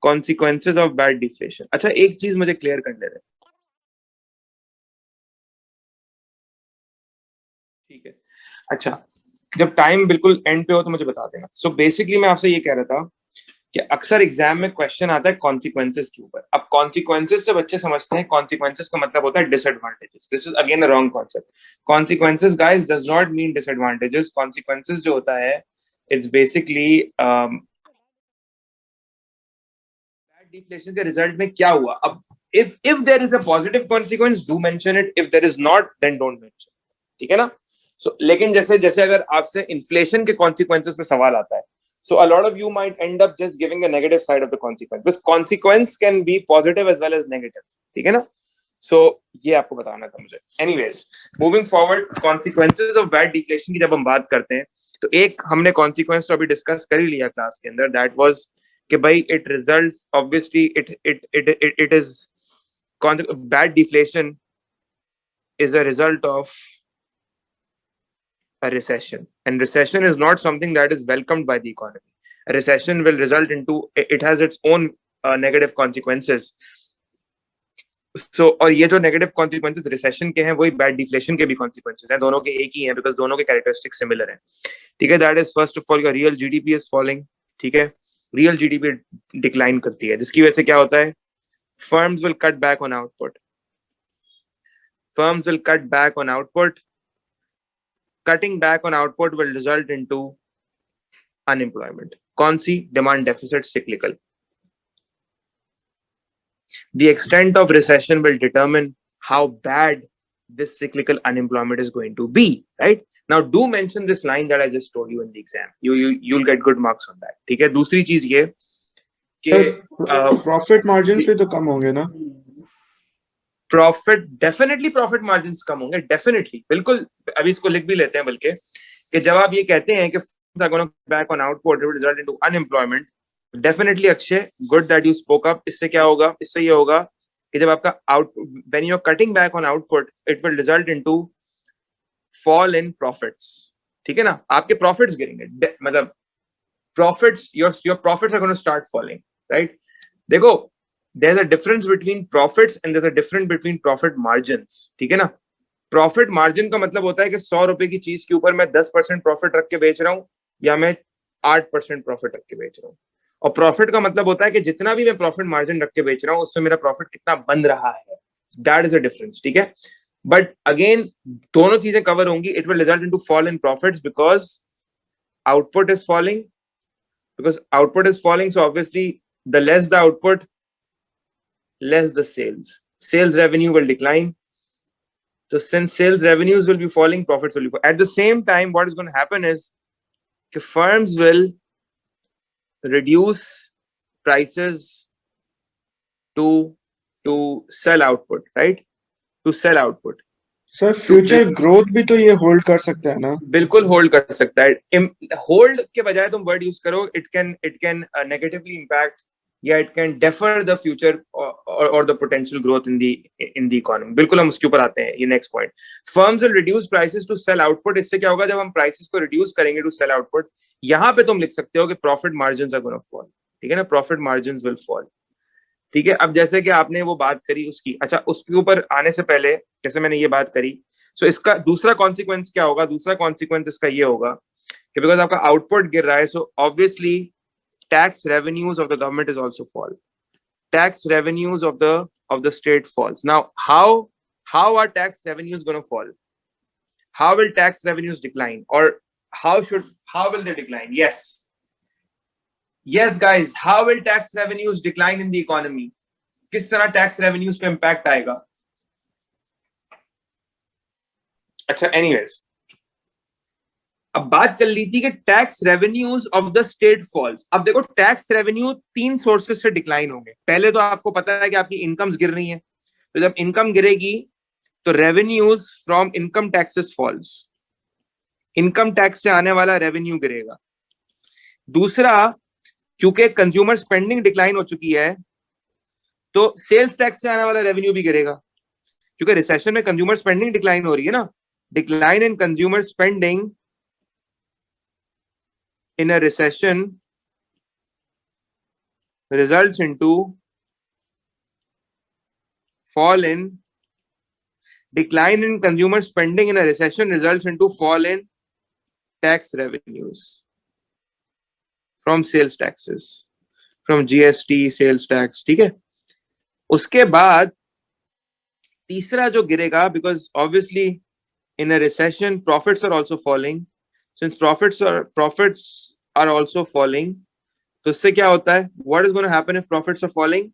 Consequences of bad deflation. अच्छा एक चीज मुझे क्लियर कर ले रहे, ठीक है? अच्छा जब टाइम बिल्कुल एंड पे हो तो मुझे बता देना। सो बेसिकली मैं आपसे ये कह रहा था कि अक्सर एग्जाम में क्वेश्चन आता है कॉन्सिक्वेंसेज के ऊपर। अब कॉन्सिक्वेंसेज से बच्चे समझते हैं कॉन्सिक्वेंसेज का मतलब होता है disadvantages. This is again a wrong concept. Consequences guys does not mean disadvantages. Consequences जो होता है इट्स बेसिकली बैड डिफ्लेशन के रिजल्ट में क्या हुआ। अब if there is a positive consequence do mention it, if there is not then don't mention, ठीक है ना? So लेकिन जैसे जैसे अगर आपसे इन्फ्लेशन के कॉन्सिक्वेंसेस पे सवाल आता है, so a lot of you might end up just giving the negative side of the consequence, because consequence can be positive as well as negative, ठीक है ना? So ये आपको बताना था मुझे। Anyways, moving forward, consequences of bad deflation की जब हम बात करते हैं तो एक हमने consequence तो अभी डिस्कस कर ही लिया क्लास के अंदर, that was कि भाई it results obviously it is bad deflation is a result of a recession, and recession is not something that is welcomed by the economy. A recession will result into, it has its own negative consequences. So और ये जो negative consequences recession के हैं वही bad deflation के भी consequences हैं, दोनों के एक ही हैं बिकॉज दोनों के कैरेक्टरिस्टिक्स सिमिलर हैं, ठीक है? That is first of all your real GDP is falling, ठीक है? रियल जीडीपी डिक्लाइन करती है जिसकी वजह से क्या होता है, firms will cut back on output. Firms will cut back on output. Cutting back on output will result into unemployment. कौन सी? Demand deficit cyclical. The extent of recession will determine how bad this cyclical unemployment is going to be, right? Now do mention this line that I just told you in the exam. You'll get good marks on that, ठीक है? दूसरी चीज ये कि profit margin पे तो कम होंगे ना? प्रॉफिट डेफिनेटली, प्रॉफिट मार्जिन कम होंगे डेफिनेटली, बिल्कुल। अभी इसको लिख भी लेते हैं बल्कि कि जब आप ये कहते हैं कि back on output will result into unemployment, definitely Akshay, good that you spoke up. इससे क्या होगा? इससे ये होगा कि जब आपका output, when you are cutting back on output, it will result into fall in profits, ठीक है ना? आपके प्रॉफिट्स गिरेंगे, मतलब profits, your profits are going to start falling, right? देखो, there's a difference between profits and there's a difference between profit margins, ठीक है ना? प्रॉफिट मार्जिन का मतलब होता है कि 100 रुपए की चीज के ऊपर मैं 10% प्रॉफिट रख के बेच रहा हूं या मैं 8% प्रॉफिट रख के बेच रहा हूं। और प्रॉफिट का मतलब होता है कि जितना भी मैं प्रॉफिट मार्जिन रख के बेच रहा हूं उससे मेरा प्रॉफिट कितना बन रहा है, दैट इज अ डिफरेंस, ठीक है? बट अगेन दोनों चीजें कवर होंगी। It will result into fall in profits because output is falling, so obviously the less the output, less the sales revenue will decline. So since sales revenues will be falling, profits will be falling. At the same time, what is going to happen is firms will reduce prices to sell output, right? To sell output. Sir future growth भी तो ये hold कर सकता है ना? बिल्कुल hold कर सकता है। होल्ड के बजाय तुम वर्ड यूज करो, इट कैन नेगेटिवली इम्पैक्ट या it can defer the future और the potential growth in the economy. बिल्कुल, हम उसके ऊपर आते हैं। ये next point, firms will reduce prices to sell output. इससे क्या होगा? जब हम प्राइसेस को रिड्यूस करेंगे टू सेल आउटपुट, यहाँ पे तुम लिख सकते हो कि profit margins are gonna fall, ठीक है ना? प्रॉफिट मार्जिन्स विल फॉल, ठीक है? अब जैसे कि आपने वो बात करी उसकी, अच्छा उसके ऊपर आने से पहले जैसे मैंने ये बात करी, सो इसका दूसरा कॉन्सिक्वेंस क्या होगा? दूसरा कॉन्सिक्वेंस इसका ये होगा कि बिकॉज आपका आउटपुट गिर रहा है, so obviously tax revenues of the government is also fall, tax revenues of the state falls. Now how are tax revenues gonna fall? How will tax revenues decline, और how will they decline? Yes guys, how will tax revenues decline in the economy? किस तरह tax revenues पे impact आएगा? अच्छा anyways, अब बात चल रही थी कि tax revenues of the state false. अब देखो, टैक्स रेवेन्यू 3 सोर्सेस से डिक्लाइन होंगे। पहले तो आपको पता है कि आपकी इनकम्स गिर रही हैं, तो जब इनकम गिरेगी तो revenues from income taxes falls, income tax से आने वाला रेवेन्यू गिरेगा। दूसरा, क्योंकि कंज्यूमर स्पेंडिंग डिक्लाइन हो चुकी है तो सेल्स टैक्स से आने वाला रेवेन्यू भी गिरेगा, क्योंकि रिसेशन में कंज्यूमर स्पेंडिंग डिक्लाइन हो रही है ना। Decline in consumer spending in a recession results into fall in decline in consumer spending in a recession results into fall in tax revenues from sales taxes, from GST, sales tax. ठीक है, उसके बाद तीसरा जो गिरेगा, because obviously in a recession profits are also falling. Since profits are also falling, तो इससे क्या होता है? What is going to happen if profits are falling?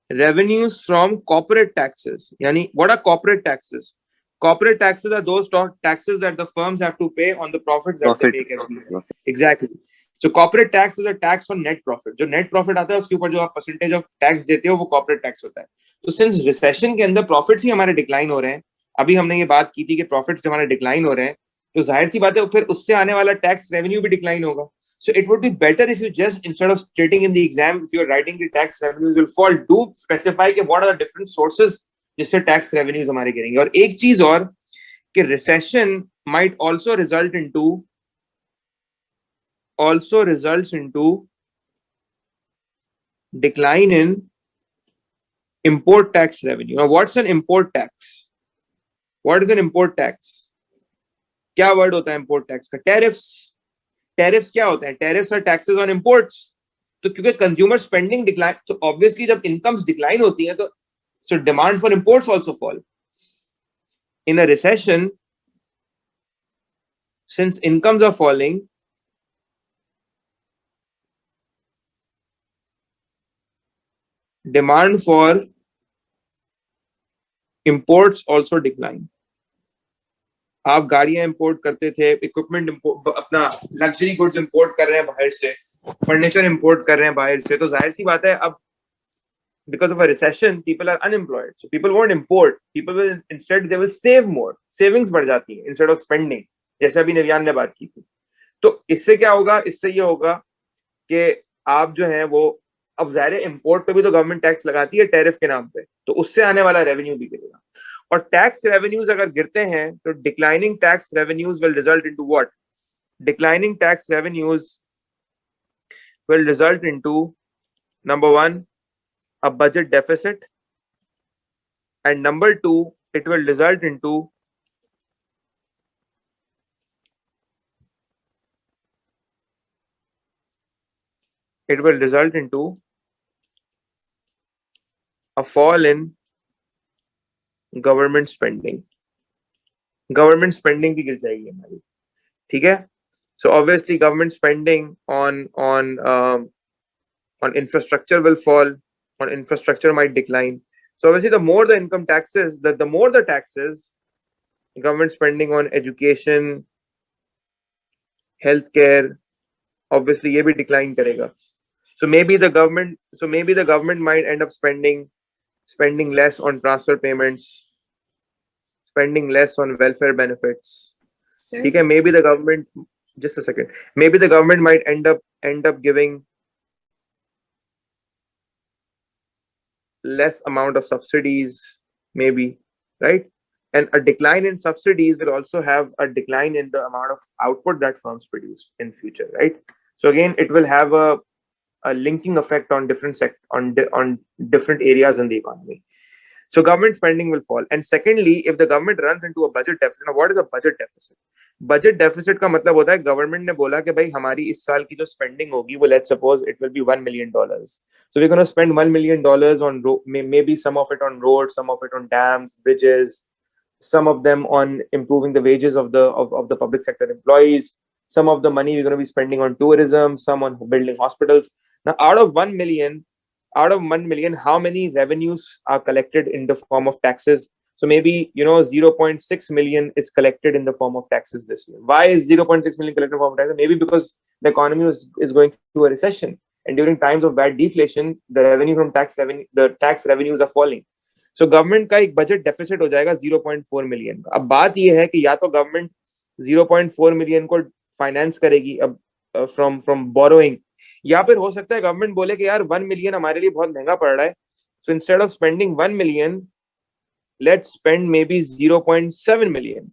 Revenues from corporate taxes. Yani, what are corporate taxes? Corporate taxes are those taxes that the firms have to pay on the profits that they make every year. Exactly. So corporate tax is a tax on net profit. जो net profit आता है उसके ऊपर जो आप percentage of tax देते हो वो corporate tax होता है. तो since recession के अंदर profits ही हमारे decline हो रहे हैं, अभी हमने ये बात की थी कि profits हमारे decline हो रहे हैं, तो जाहिर सी बात है फिर उससे आने वाला tax revenue भी decline होगा. So it would be better if you just, instead of stating in the exam, if you're writing the tax revenues will fall, do specify कि what are the different sources जिससे tax revenues हमारे गिरेंगे. और एक चीज और कि recession might also results into decline in import tax revenue. Now, what's an import tax? What is an import tax? क्या word होता है import tax का? Tariffs क्या होते हैं? Tariffs are taxes on imports. तो क्योंकि consumer spending decline, तो obviously जब incomes decline होती है तो so demand for imports also fall. In a recession, since incomes are falling, demand for imports also decline. आप गाड़ियां इंपोर्ट करते थे, इक्विपमेंट अपना लग्जरी गुड्स इंपोर्ट कर रहे हैं बाहर से, फर्नीचर इंपोर्ट कर रहे हैं बाहर से, तो जाहिर सी बात है अब because of a recession people are unemployed, so people won't import, people will instead they will save more, savings बढ़ जाती है instead of spending, जैसे अभी निव्यान ने बात की थी. तो इससे क्या होगा? इससे ये होगा कि आप जो है वो अब ज़ाहिर इंपोर्ट पे भी तो गवर्नमेंट टैक्स लगाती है टैरिफ के नाम पे, तो उससे आने वाला रेवेन्यू भी गिरेगा. और टैक्स रेवेन्यूज अगर गिरते हैं तो declining tax revenues will result into what? Declining tax revenues will result into number 1 a budget deficit, and number 2 it will result into a fall in government spending भी गिर जाएगी हमारी. ठीक है, so obviously government spending on infrastructure will fall, on infrastructure might decline. So obviously the more the income taxes, the more the taxes, government spending on education, healthcare, obviously ये भी decline करेगा. So maybe the government might end up spending less on transfer payments, spending less on welfare benefits. Okay, maybe the government, just a second, maybe the government might end up giving less amount of subsidies, maybe, right? And a decline in subsidies will also have a decline in the amount of output that firms produce in future, right? So again, it will have a linking effect on on different areas in the economy. So government spending will fall. And secondly, if the government runs into a budget deficit, now what is a budget deficit? Budget deficit का मतलब होता है government ने बोला कि भाई हमारी इस साल की जो स्पेंडिंग होगी वो let's suppose it will be $1 million. So we're going to spend $1 million on maybe some of it on roads, some of it on dams, bridges, some of them on improving the wages of the public sector employees. Some of the money we're going to be spending on tourism, some on building hospitals. Now, out of 1 million, how many revenues are collected in the form of taxes? So maybe 0.6 million is collected in the form of taxes this year. Why is 0.6 million collected in the form of taxes? Maybe because the economy is going through a recession, and during times of bad deflation, the tax revenues are falling. So government का एक budget deficit हो जाएगा 0.4 million. अब बात ये है कि या तो government 0.4 million को finance करेगी अब from borrowing, या फिर हो सकता है गवर्नमेंट बोले कि यार 1 million हमारे लिए बहुत महंगा पड़ रहा है, so instead of spending 1 million, let's spend maybe 0.7 million.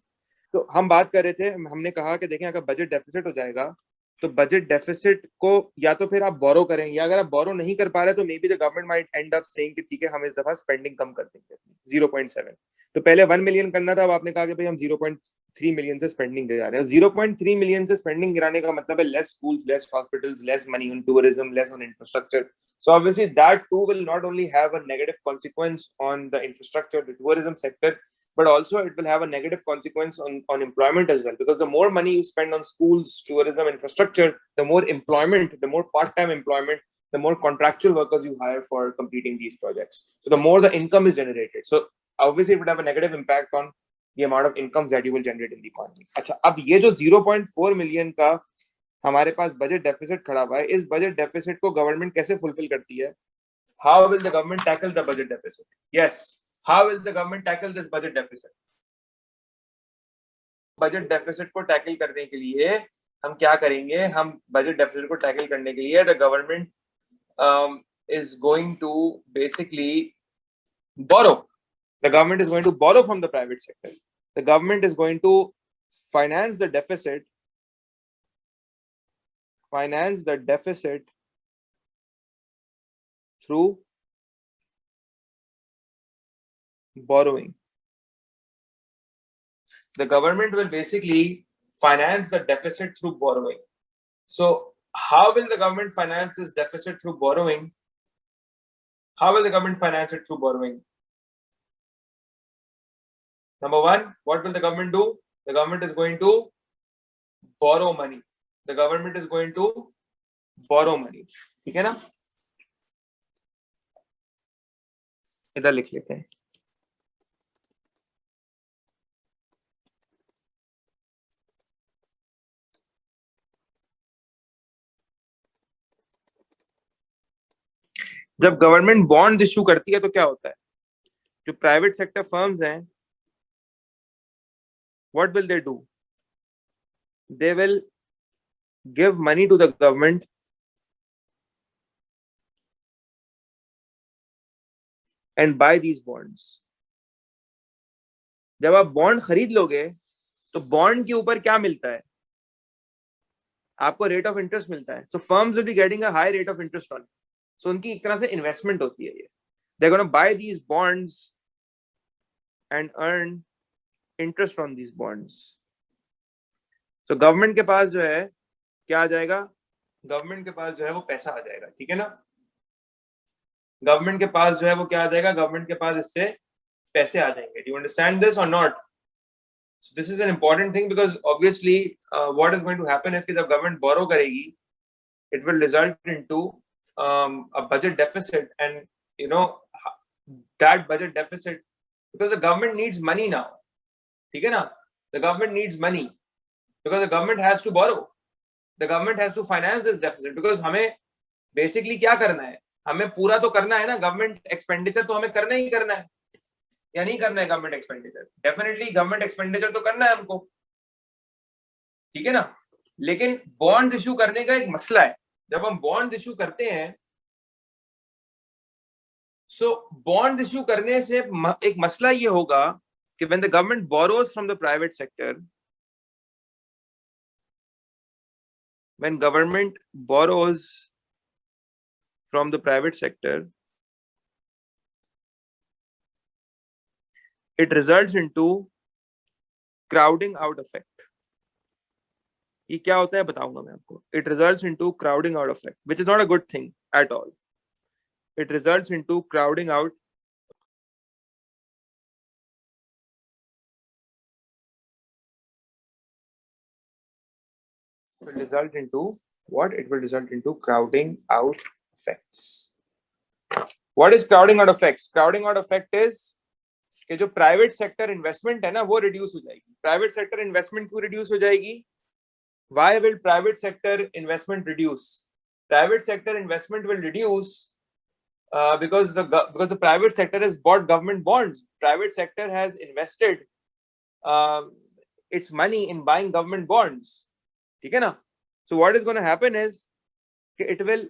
तो हम बात कर रहे थे, हमने कहा कि देखें अगर बजट डेफिसिट हो जाएगा तो बजट डेफिसिट को या तो फिर आप बोरो करें, या अगर आप बोरो नहीं कर पा रहे तो may be the government might and up saying कि ठीक है हम इस दफा स्पेंडिंग कम कर देंगे 0.7। तो पहले 1 मिलियन करना था, अब आपने कहा कि भाई हम 0.3 मिलियन से स्पेंडिंग गिरा रहे हैं। 0.3 मिलियन से स्पेंडिंग गिराने का मतलब है less schools, less hospitals, less money on tourism, less on infrastructure. So obviously that too will not only have a negative consequence on the infrastructure, the tourism sector, but also it will have a negative consequence on employment as well. Because the more money you spend on schools, tourism, infrastructure, the more employment, the more part-time employment, the more contractual workers you hire for completing these projects. So the more the income is generated. So obviously it would have a negative impact on the amount of incomes that you will generate in the economy. अच्छा, अब ये जो 0.4 million का हमारे पास budget deficit खड़ा हुआ है, इस बजट डेफिसिट को गवर्नमेंट कैसे फुलफिल करती है? How will the government tackle the budget deficit? Yes, how will the government tackle this budget deficit? Budget deficit को टैकल करने के लिए हम क्या करेंगे? हम बजट डेफिसिट को टैकल करने के लिए the government is going to basically borrow. The government is going to borrow from the private sector. The government is going to finance the deficit through borrowing. The government will basically finance the deficit through borrowing. So how will the government finance this deficit through borrowing? How will the government finance it through borrowing? Number one, what will the government do? The government is going to borrow money. The government is going to borrow money. ठीक है ना? इधर लिख लेते हैं. जब government bond issue करती है तो क्या होता है? जो प्राइवेट सेक्टर फर्म्स हैं, what will they do? They will give money to the government and buy these bonds. जब आप बॉन्ड खरीद लोगे तो बॉन्ड के ऊपर क्या मिलता है? आपको रेट ऑफ इंटरेस्ट मिलता है. So firms will be getting a high rate of interest on. So उनकी एक तरह से इन्वेस्टमेंट होती है ये. They are gonna buy these bonds and earn interest on these bonds. So government के पास जो है क्या आ जाएगा? गवर्नमेंट के पास जो है वो पैसा आ जाएगा. ठीक है ना? गवर्नमेंट के पास जो है वो क्या आ जाएगा? गवर्नमेंट के पास इससे पैसे आ जाएंगे. डू यू अंडरस्टैंड दिस और not? So this is an important thing because obviously what is going to happen is कि जब government borrow करेगी, it will result into a budget deficit, and you know that budget deficit, because the government needs money now. ठीक है ना? The government needs money because the government has to borrow. The government has to finance this deficit because हमें basically क्या करना है? हमें पूरा तो करना है ना. गवर्नमेंट एक्सपेंडिचर तो हमें करना ही करना है या नहीं करना है? Government expenditure definitely government expenditure तो करना है हमको. ठीक है ना? लेकिन बॉन्ड इश्यू करने का एक मसला है. जब हम बॉन्ड इश्यू करते हैं, सो बॉन्ड इश्यू करने से एक मसला ये होगा कि when the government borrows from the private sector, when government borrows from the private sector, it results into crowding out effect. ये क्या होता है बताऊंगा मैं आपको. It results into crowding out effect, which is not a good thing at all. It results into crowding out. It will result into what? It will result into crowding out effects. What is crowding out effects? Crowding out effect is कि जो private sector investment है ना वो reduce हो जाएगी. Private sector investment क्यों reduce हो जाएगी? Why will private sector investment reduce? Private sector investment will reduce because the private sector has bought government bonds. Private sector has invested its money in buying government bonds. ठीक है ना? So what is going to happen is it will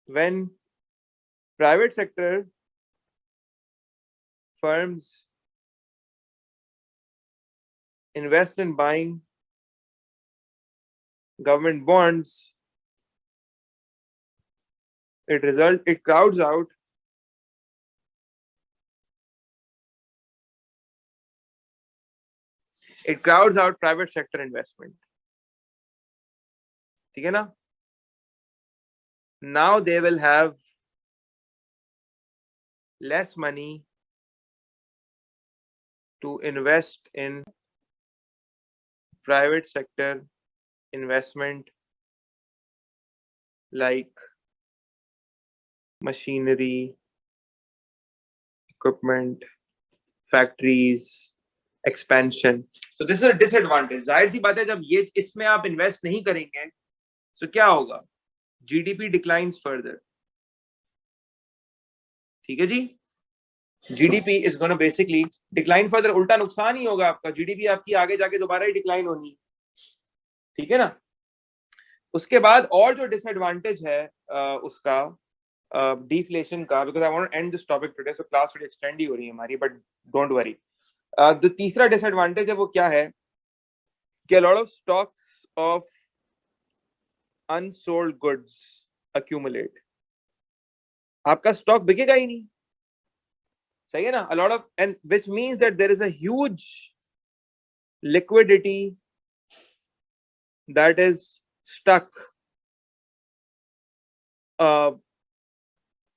when private sector firms invest in buying government bonds, it crowds out private sector investment. ठीक है ना? Now they will have less money to invest in private sector investment like machinery, equipment, factories, expansion. So this is a disadvantage. जाहिर सी बात है जब ये इसमें आप इन्वेस्ट नहीं करेंगे तो क्या होगा? GDP declines further. ठीक है जी? GDP is going to basically decline further. उल्टा नुकसान ही होगा आपका. GDP आपकी आगे जाके दोबारा ही डिक्लाइन होनी. ठीक है ना? उसके बाद और जो डिसएडवांटेज है उसका deflation का, because I want to end this topic today, so class today extend ही हो रही है हमारी, but don't worry. जो तीसरा डिसएडवांटेज है वो क्या है कि a lot of stocks of unsold goods accumulate. आपका स्टॉक बिकेगा ही नहीं. सही है ना? A lot of, and which means that there is a huge liquidity that is stuck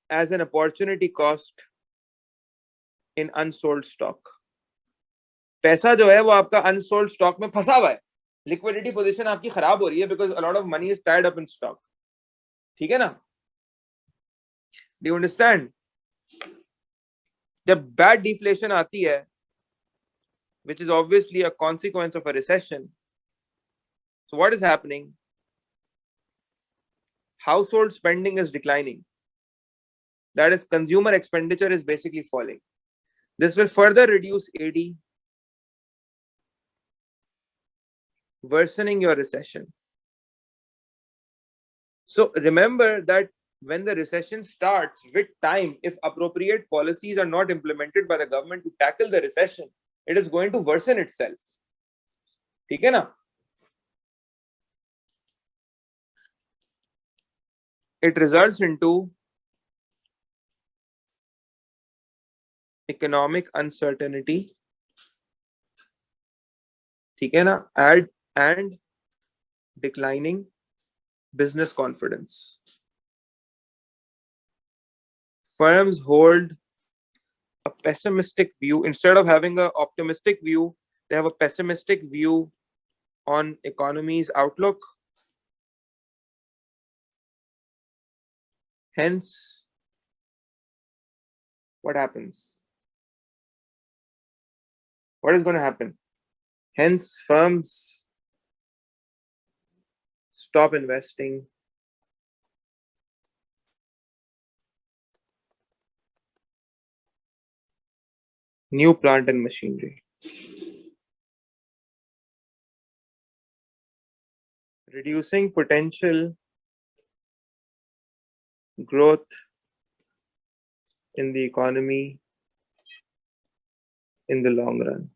as an opportunity cost in unsold stock. पैसा जो है वो आपका unsold stock में फंसा हुआ है. Liquidity position आपकी खराब हो रही है because a lot of money is tied up in stock. ठीक है ना? Do you understand? जब bad deflation आती है, which is obviously a consequence of a recession, so what is happening? Household spending is declining. That is, consumer expenditure is basically falling. This will further reduce AD, worsening your recession. So remember that when the recession starts, with time, if appropriate policies are not implemented by the government to tackle the recession, it is going to worsen itself. ठीक है ना? It results into economic uncertainty. ठीक है ना? And declining business confidence. Firms hold a pessimistic view. Instead of having an optimistic view, they have a pessimistic view on economy's outlook. Hence, what happens? What is going to happen? Hence, firms stop investing. New plant and machinery. Reducing potential growth in the economy in the long run.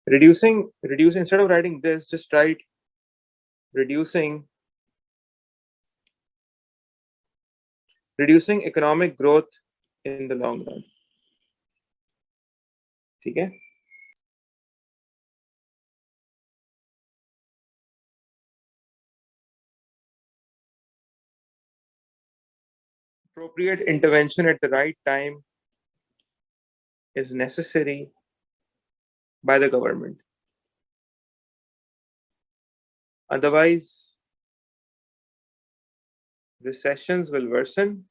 Reducing, instead of writing this, just write reducing economic growth in the long run. ठीक है? Appropriate intervention at the right time is necessary by the government. Otherwise, recessions will worsen.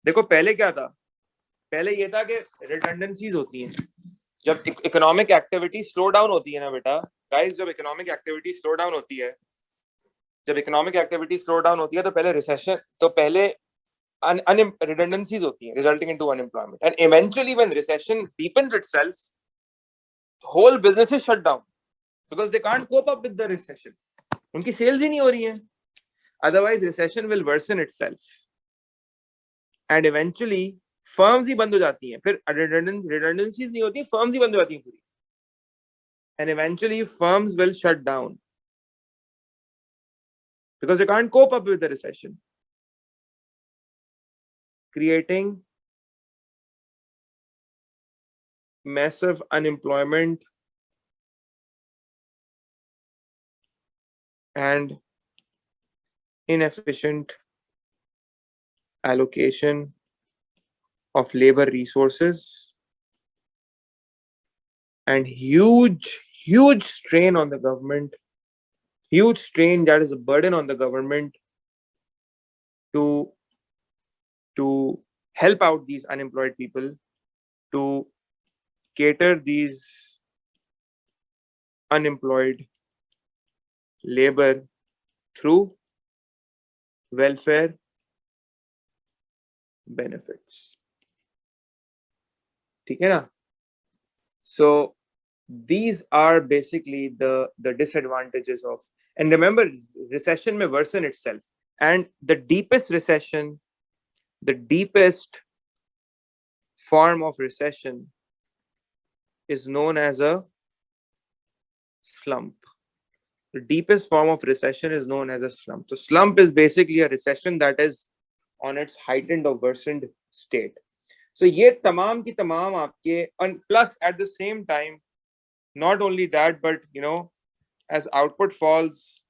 देखो पहले क्या था? पहले ये था कि redundancies होती हैं. जब इकोनॉमिक एक्टिविटी स्लो डाउन होती है ना बेटा, गाइस, जब इकोनॉमिक एक्टिविटी स्लो डाउन होती है, तो पहले रिसेशन, तो पहले redundancies होती हैं, resulting into unemployment. And eventually, when recession deepens itself, whole businesses shut down because they can't cope up with the recession. उनकी sales ही नहीं हो रही हैं. Otherwise, recession will worsen itself. And eventually, firms ही बंद हो जाती हैं. फिर redundancies नहीं होती, firms ही बंद हो जाती हैं पूरी. and eventually firms will shut down because they can't cope up with the recession, creating massive unemployment and inefficient allocation of labor resources, and huge strain on the government, huge strain that is a burden on the government to help out these unemployed people, to cater these unemployed labor through welfare benefits. ठीक है ना? So these are basically the disadvantages of, and remember, recession may worsen itself, and the deepest recession, the deepest form of recession is known as a slump. The deepest form of recession is known as a slump. So slump is basically a recession that is on its heightened or worsened state. So ये तमाम की तमाम आपके, and plus at the same time, not only that, but you know, as output falls,